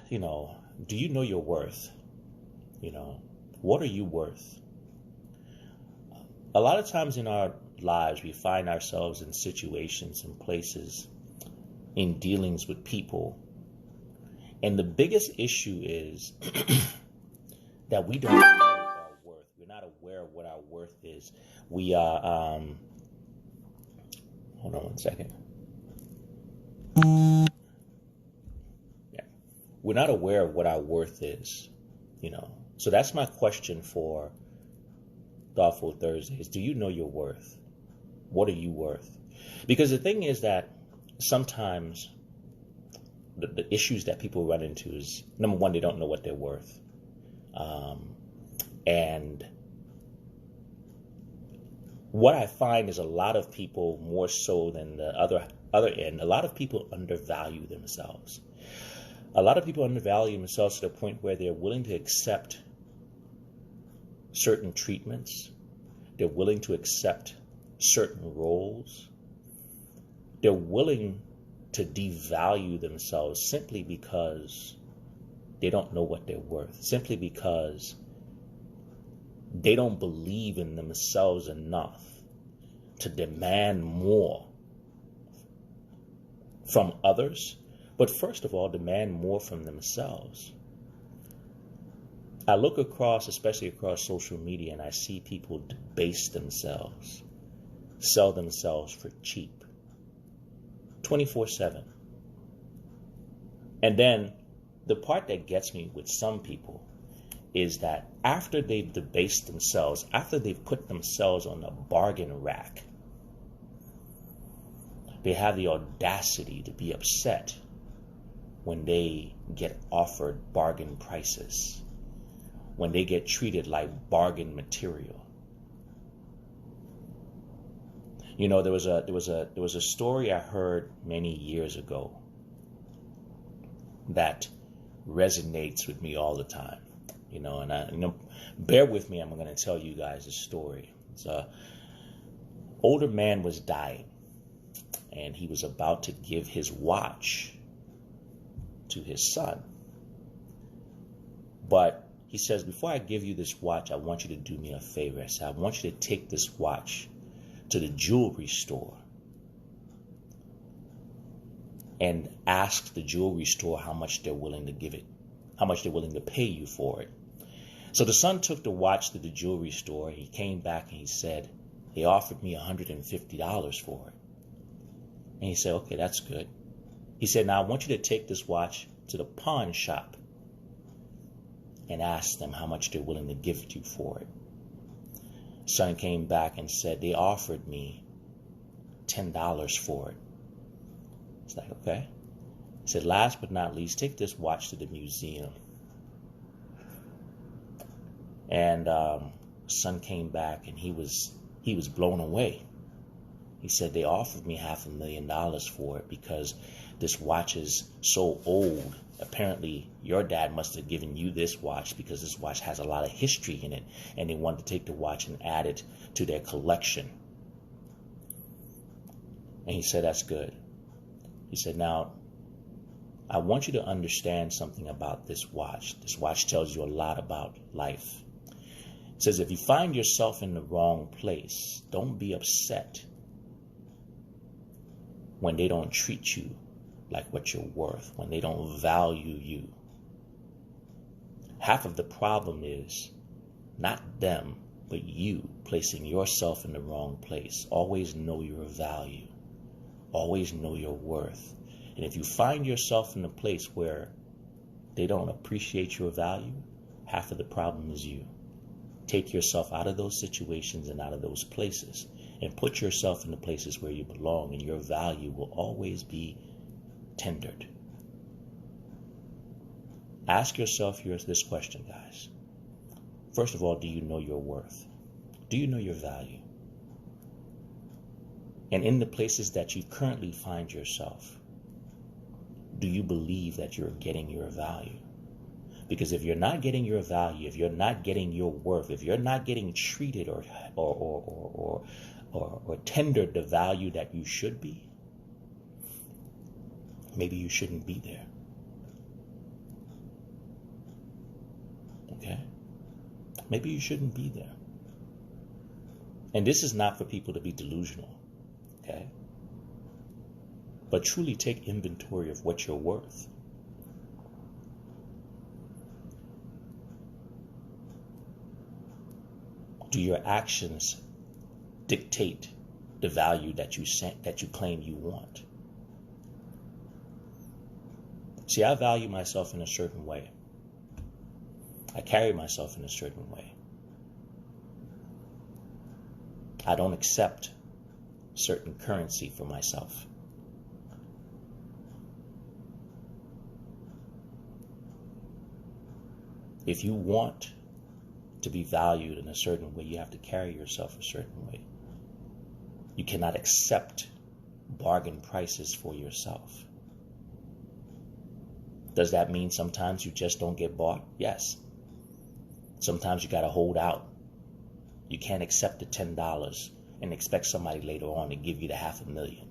do you know your worth? What are you worth? A lot of times in our lives, we find ourselves in situations and places, in dealings with people. And the biggest issue is that we don't know our worth. We're not aware of what our worth is. We are, hold on one second. Yeah. We're not aware of what our worth is, So that's my question for Thoughtful Thursdays. Do you know your worth? What are you worth? Because the thing is that sometimes the issues that people run into is, number one, they don't know what they're worth. And what I find is a lot of people, more so than the other end, a lot of people undervalue themselves. A lot of people undervalue themselves to the point where they're willing to accept certain treatments. They're willing to accept certain roles. They're willing to devalue themselves simply because they don't know what they're worth, simply because they don't believe in themselves enough to demand more from others, but first of all, demand more from themselves. I look across, especially across social media, and I see people debase themselves, sell themselves for cheap, 24/7. And then the part that gets me with some people is that after they've debased themselves, after they've put themselves on a bargain rack, they have the audacity to be upset when they get offered bargain prices, when they get treated like bargain material. There was a story I heard many years ago that resonates with me all the time. Bear with me. I'm going to tell you guys a story. It's a older man was dying, and he was about to give his watch to his son. But he says, before I give you this watch, I want you to do me a favor. I said, I want you to take this watch to the jewelry store and ask the jewelry store how much they're willing to give it, how much they're willing to pay you for it. So the son took the watch to the jewelry store. He came back and he said, they offered me $150 for it. And he said, okay, that's good. He said, now I want you to take this watch to the pawn shop and ask them how much they're willing to give you for it. Son came back and said, they offered me $10 for it. It's like, okay. He said, last but not least, take this watch to the museum. And son came back and he was blown away. He said, they offered me $500,000 for it because this watch is so old. Apparently, your dad must have given you this watch because this watch has a lot of history in it, and they wanted to take the watch and add it to their collection. And he said, that's good. He said, now, I want you to understand something about this watch. This watch tells you a lot about life. It says, if you find yourself in the wrong place, don't be upset when they don't treat you like what you're worth, when they don't value you. Half of the problem is not them, but you placing yourself in the wrong place. Always know your value. Always know your worth. And if you find yourself in a place where they don't appreciate your value, half of the problem is you. Take yourself out of those situations and out of those places and put yourself in the places where you belong, and your value will always be tendered. Ask yourself this question, guys. First of all, do you know your worth? Do you know your value? And in the places that you currently find yourself, do you believe that you're getting your value? Because if you're not getting your value, if you're not getting your worth, if you're not getting treated or tendered the value that you should be, maybe you shouldn't be there. Maybe you shouldn't be there. And this is not for people to be delusional, okay? But truly take inventory of what you're worth. Do your actions dictate the value that you claim you want? See, I value myself in a certain way. I carry myself in a certain way. I don't accept certain currency for myself. If you want to be valued in a certain way, you have to carry yourself a certain way. You cannot accept bargain prices for yourself. Does that mean sometimes you just don't get bought? Yes. Sometimes you got to hold out. You can't accept the $10 and expect somebody later on to give you the $500,000.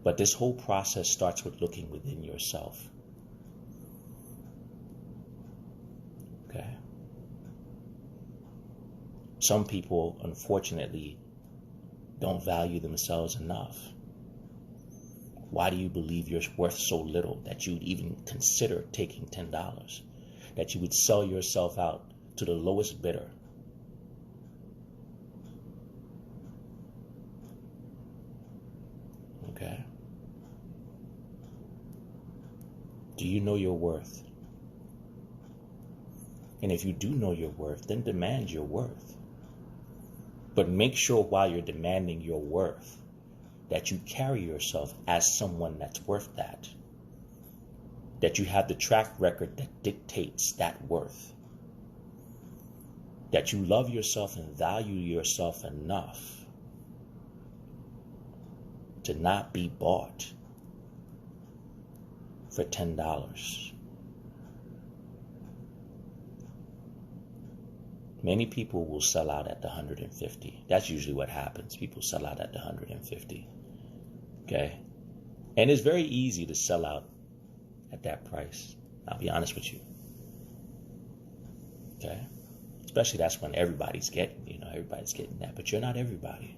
But this whole process starts with looking within yourself. Okay? Some people, unfortunately, don't value themselves enough. Why do you believe you're worth so little that you'd even consider taking $10? That you would sell yourself out to the lowest bidder? Okay? Do you know your worth? And if you do know your worth, then demand your worth. But make sure while you're demanding your worth that you carry yourself as someone that's worth that. That you have the track record that dictates that worth. That you love yourself and value yourself enough to not be bought for $10. Many people will sell out at the 150. That's usually what happens. People sell out at the 150. Okay? And it's very easy to sell out at that price. I'll be honest with you. Okay? Especially that's when everybody's getting that. But you're not everybody.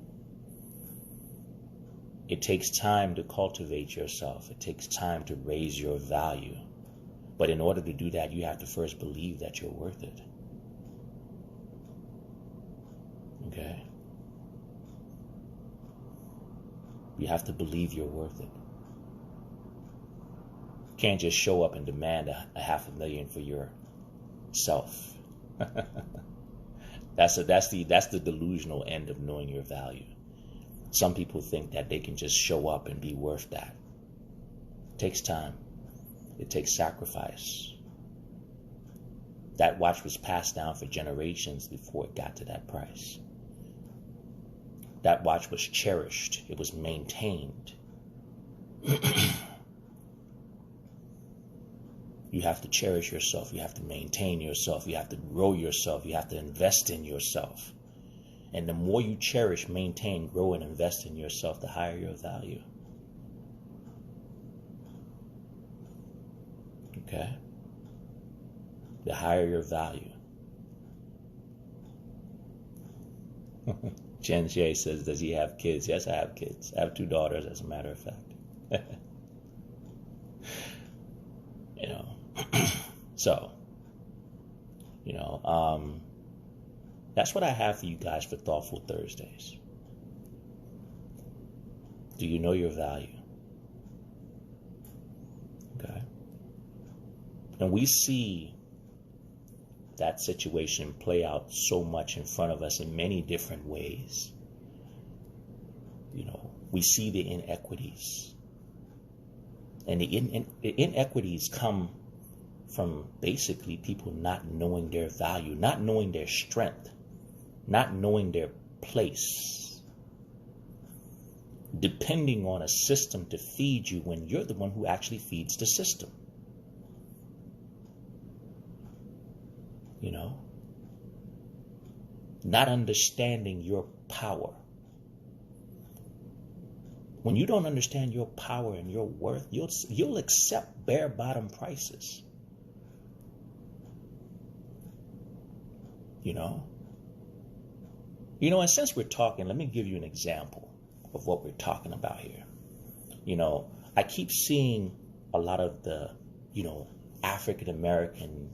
It takes time to cultivate yourself. It takes time to raise your value. But in order to do that, you have to first believe that you're worth it. Okay? You have to believe you're worth it. You can't just show up and demand a $500,000 for yourself. That's the delusional end of knowing your value. Some people think that they can just show up and be worth that. It takes time. It takes sacrifice. That watch was passed down for generations before it got to that price. That watch was cherished. It was maintained. You have to cherish yourself. You have to maintain yourself. You have to grow yourself. You have to invest in yourself. And the more you cherish, maintain, grow, and invest in yourself, the higher your value. Okay? The higher your value. Jen J says, does he have kids? Yes, I have kids. I have 2 daughters, as a matter of fact. So, that's what I have for you guys for Thoughtful Thursdays. Do you know your value? Okay. And we see that situation play out so much in front of us in many different ways. We see the inequities. And the inequities come from basically people not knowing their value, not knowing their strength, not knowing their place, depending on a system to feed you when you're the one who actually feeds the system. Not understanding your power. When you don't understand your power and your worth, you'll accept bare bottom prices. You know? You know, and since we're talking, let me give you an example of what we're talking about here. You know, I keep seeing a lot of the, African American,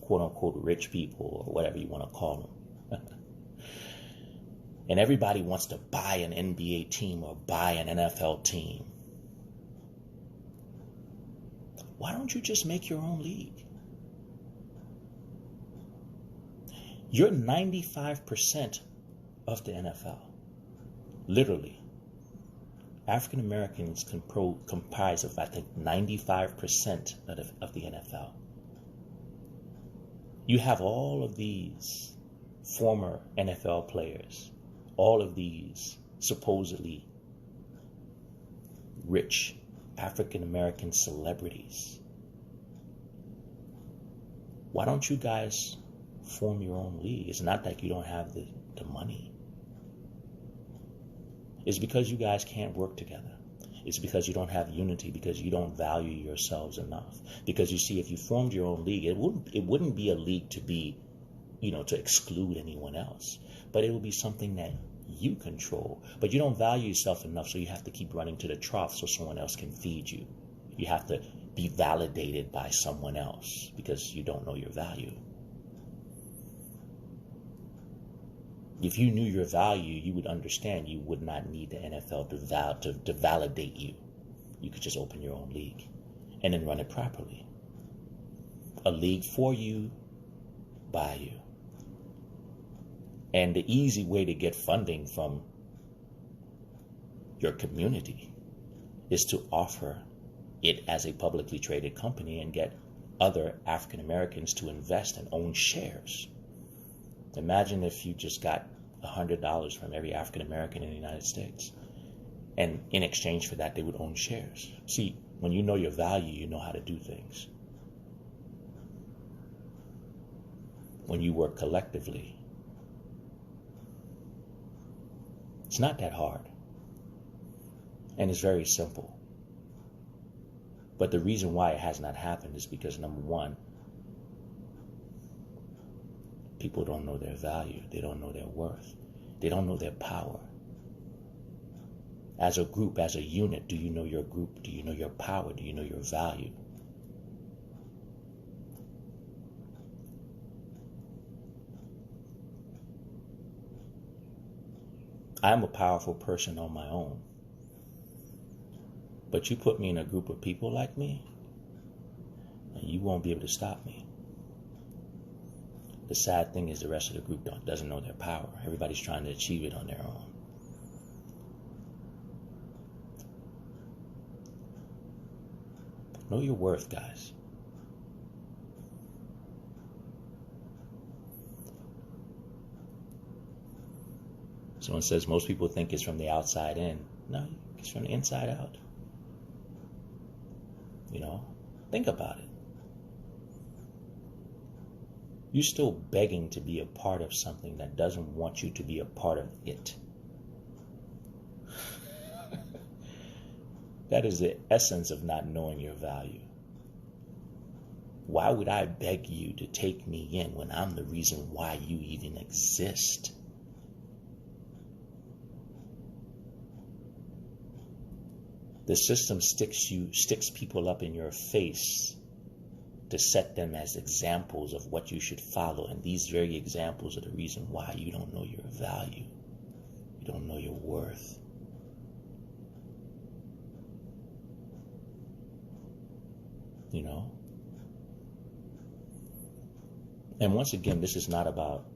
quote unquote, rich people, or whatever you want to call them. And everybody wants to buy an NBA team or buy an NFL team. Why don't you just make your own league? You're 95% of the NFL. Literally. African Americans comprise of, I think, 95% of the NFL. You have all of these former NFL players, all of these supposedly rich African American celebrities. Why don't you guys form your own league? It's not that you don't have the money. It's because you guys can't work together. It's because you don't have unity, because you don't value yourselves enough. Because you see, if you formed your own league, it wouldn't be a league to be, to exclude anyone else. But it would be something that you control. But you don't value yourself enough, so you have to keep running to the trough so someone else can feed you. You have to be validated by someone else because you don't know your value. If you knew your value, you would understand you would not need the NFL to validate you. You could just open your own league and then run it properly. A league for you, by you. And the easy way to get funding from your community is to offer it as a publicly traded company and get other African Americans to invest and own shares. Imagine if you just got $100 from every African American in the United States. And in exchange for that, they would own shares. See, when you know your value, you know how to do things. When you work collectively, it's not that hard. And it's very simple. But the reason why it has not happened is because, number one, people don't know their value. They don't know their worth. They don't know their power. As a group, as a unit, do you know your group? Do you know your power? Do you know your value? I'm a powerful person on my own. But you put me in a group of people like me, and you won't be able to stop me. The sad thing is the rest of the group doesn't know their power. Everybody's trying to achieve it on their own. Know your worth, guys. Someone says most people think it's from the outside in. No, it's from the inside out. Think about it. You're still begging to be a part of something that doesn't want you to be a part of it. That is the essence of not knowing your value. Why would I beg you to take me in when I'm the reason why you even exist? The system sticks people up in your face to set them as examples of what you should follow. And these very examples are the reason why you don't know your value. You don't know your worth. And once again, this is not about,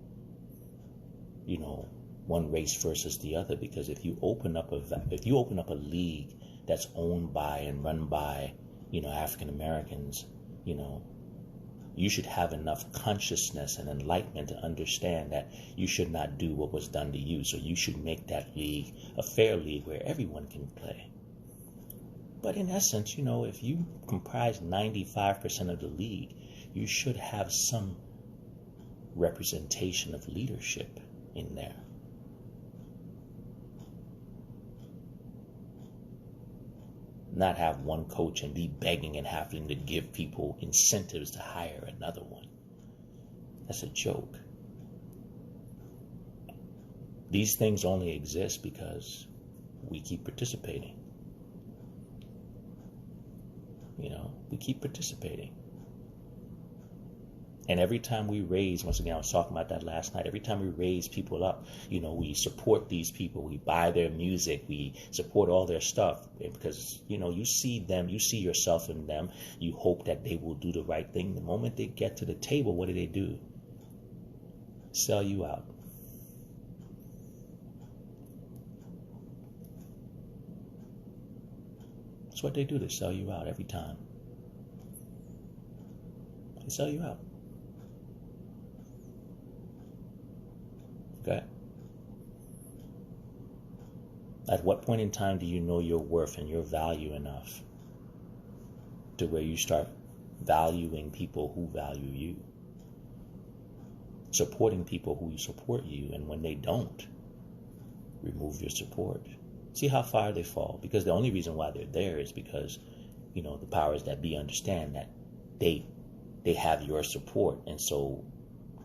one race versus the other, because if you open up a league that's owned by and run by, African Americans, you should have enough consciousness and enlightenment to understand that you should not do what was done to you. So you should make that league a fair league where everyone can play. But in essence, if you comprise 95% of the league, you should have some representation of leadership in there. Not have one coach and be begging and having to give people incentives to hire another one. That's a joke. These things only exist because we keep participating. We keep participating. And every time we raise, once again, I was talking about that last night, every time we raise people up, we support these people, we buy their music, we support all their stuff, because, you see them, you see yourself in them, you hope that they will do the right thing. The moment they get to the table, what do? Sell you out. That's what they do. They sell you out every time. They sell you out. Okay? At what point in time do you know your worth and your value enough to where you start valuing people who value you? Supporting people who support you, and when they don't, remove your support. See how far they fall. Because the only reason why they're there is because, the powers that be understand that they have your support, and so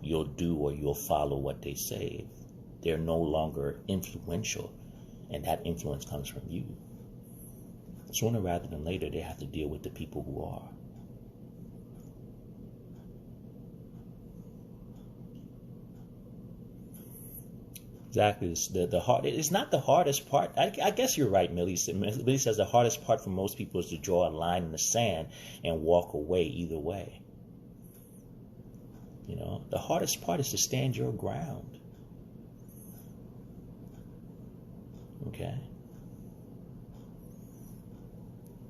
you'll do or you'll follow what they say. They're no longer influential, and that influence comes from you. Sooner rather than later, they have to deal with the people who are. Exactly. The hard. It's not the hardest part. I guess you're right, Millie. Millie says the hardest part for most people is to draw a line in the sand and walk away either way. The hardest part is to stand your ground. Okay?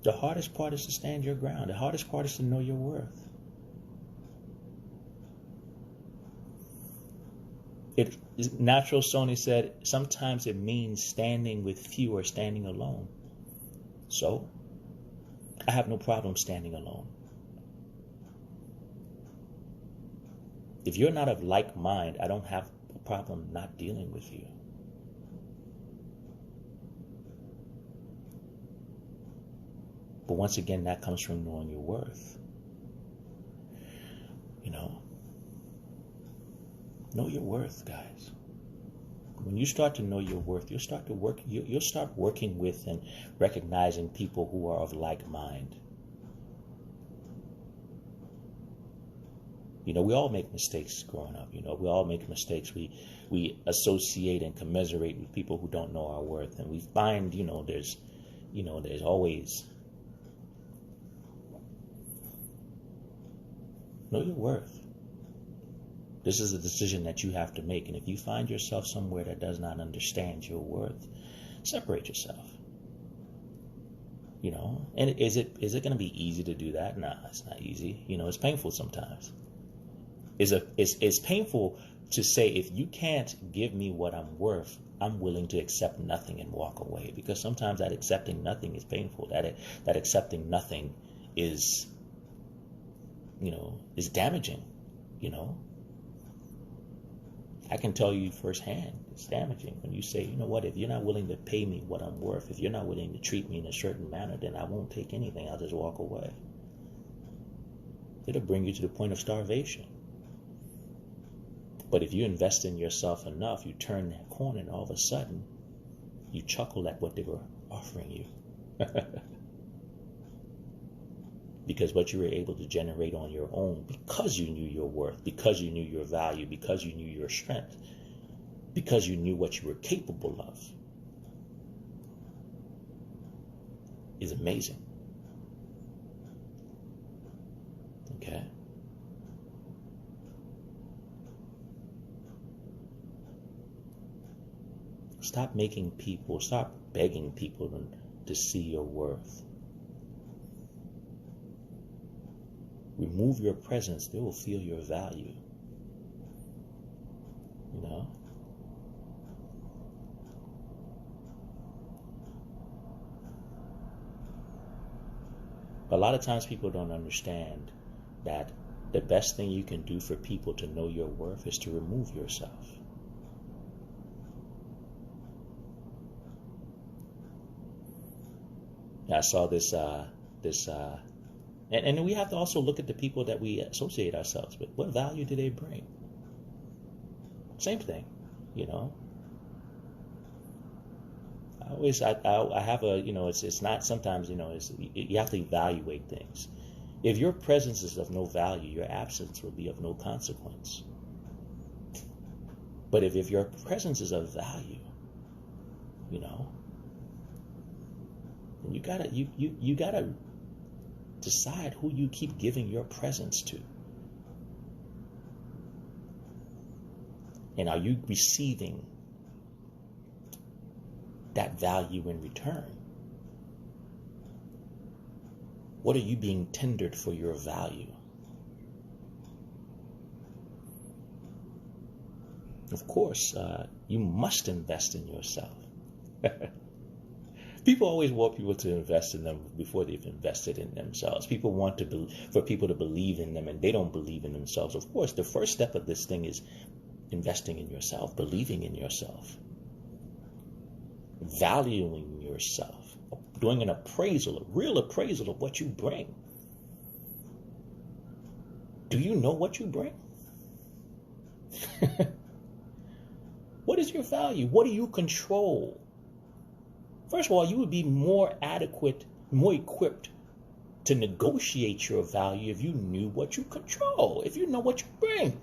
The hardest part is to stand your ground. The hardest part is to know your worth. Natural Sony said, sometimes it means standing with few or standing alone. So, I have no problem standing alone. If you're not of like mind, I don't have a problem not dealing with you. But once again, that comes from knowing your worth. Know your worth, guys. When you start to know your worth, you'll start working with and recognizing people who are of like mind. We all make mistakes growing up. We all make mistakes. We associate and commiserate with people who don't know our worth, and we find, there's always know your worth. This is a decision that you have to make, and if you find yourself somewhere that does not understand your worth, separate yourself. And is it going to be easy to do that? Nah, it's not easy. It's painful sometimes. It's painful to say, if you can't give me what I'm worth, I'm willing to accept nothing and walk away. Because sometimes that accepting nothing is painful. That accepting nothing is damaging. I can tell you firsthand, it's damaging when you say, if you're not willing to pay me what I'm worth, if you're not willing to treat me in a certain manner, then I won't take anything. I'll just walk away. It'll bring you to the point of starvation. But if you invest in yourself enough, you turn that corner, and all of a sudden, you chuckle at what they were offering you. Because what you were able to generate on your own, because you knew your worth, because you knew your value, because you knew your strength, because you knew what you were capable of, is amazing. Okay? Stop begging people to see your worth. Remove your presence, they will feel your value. A lot of times people don't understand that the best thing you can do for people to know your worth is to remove yourself. I saw this and we have to also look at the people that we associate ourselves with. What value do they bring? Same thing, I have a, it's not sometimes, you have to evaluate things. If your presence is of no value, your absence will be of no consequence. But if your presence is of value, then you gotta decide who you keep giving your presence to. And are you receiving that value in return? What are you being tendered for your value? Of course, you must invest in yourself. People always want people to invest in them before they've invested in themselves. People want for people to believe in them, and they don't believe in themselves. Of course, the first step of this thing is investing in yourself, believing in yourself, valuing yourself, doing an appraisal, a real appraisal of what you bring. Do you know what you bring? What is your value? What do you control? First of all, you would be more adequate, more equipped to negotiate your value if you knew what you control, if you know what you bring.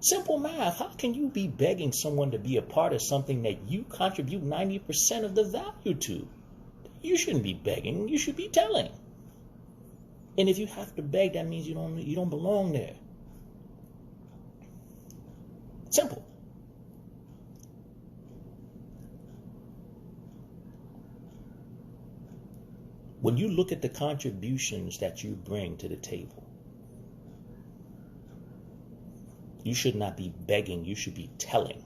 Simple math. How can you be begging someone to be a part of something that you contribute 90% of the value to? You shouldn't be begging. You should be telling. And if you have to beg, that means you don't belong there. Simple. When you look at the contributions that you bring to the table, you should not be begging, you should be telling.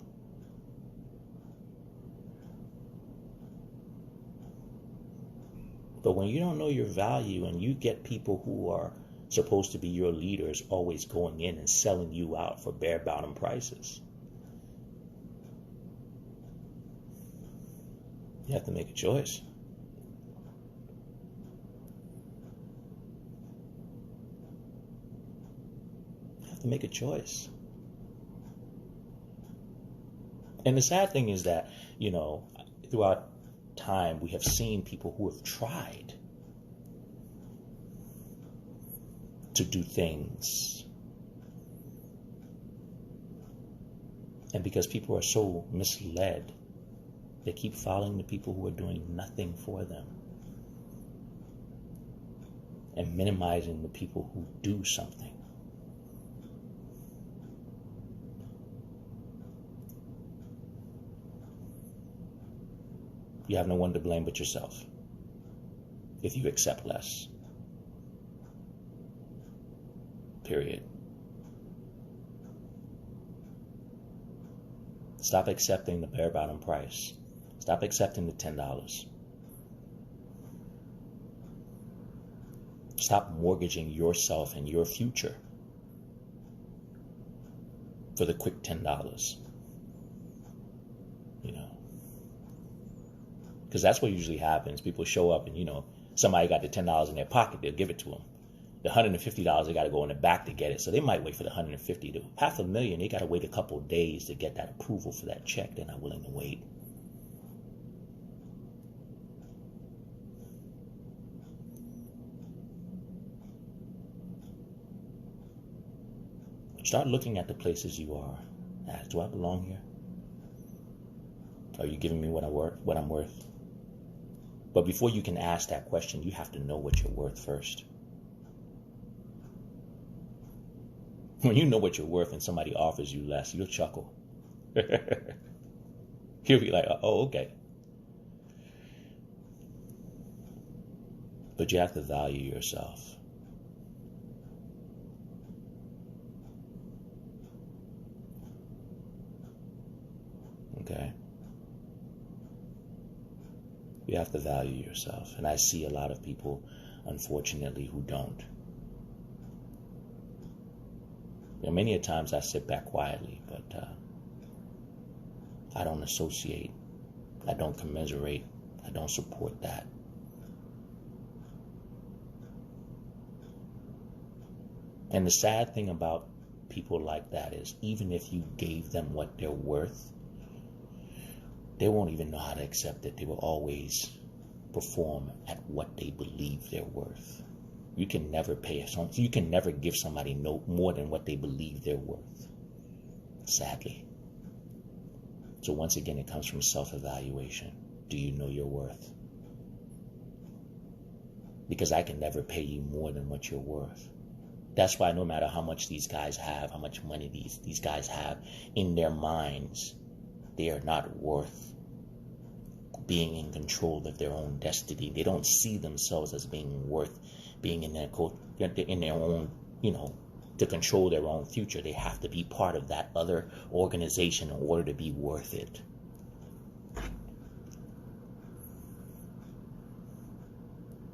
But when you don't know your value and you get people who are supposed to be your leaders always going in and selling you out for bare bottom prices, you have to make a choice. You have to make a choice. And the sad thing is that, throughout time, we have seen people who have tried to do things. And because people are so misled, they keep following the people who are doing nothing for them and minimizing the people who do something. You have no one to blame but yourself if you accept less. Period. Stop accepting the bare bottom price. Stop accepting the $10. Stop mortgaging yourself and your future for the quick $10. Because that's what usually happens. People show up and, somebody got the $10 in their pocket, they'll give it to them. The $150, they got to go in the back to get it. So they might wait for the $150. To $500,000, they got to wait a couple of days to get that approval for that check. They're not willing to wait. Start looking at the places you are. Do I belong here? Are you giving me what I'm worth? But before you can ask that question, you have to know what you're worth first. When you know what you're worth and somebody offers you less, you'll chuckle. You'll be like, oh, okay. But you have to value yourself. Okay? You have to value yourself. And I see a lot of people, unfortunately, who don't. Many a times I sit back quietly, but I don't associate. I don't commiserate. I don't support that. And the sad thing about people like that is even if you gave them what they're worth, they won't even know how to accept it. They will always perform at what they believe they're worth. You can never you can never give somebody no more than what they believe they're worth. Sadly. So once again, it comes from self-evaluation. Do you know your worth? Because I can never pay you more than what you're worth. That's why no matter how much these guys have, how much money these guys have, in their minds, they are not worth being in control of their own destiny. They don't see themselves as being worth being in their own, to control their own future. They have to be part of that other organization in order to be worth it.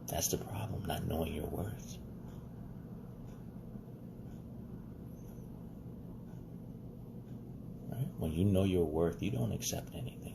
That's the problem, not knowing your worth. Right? When you know your worth, you don't accept anything.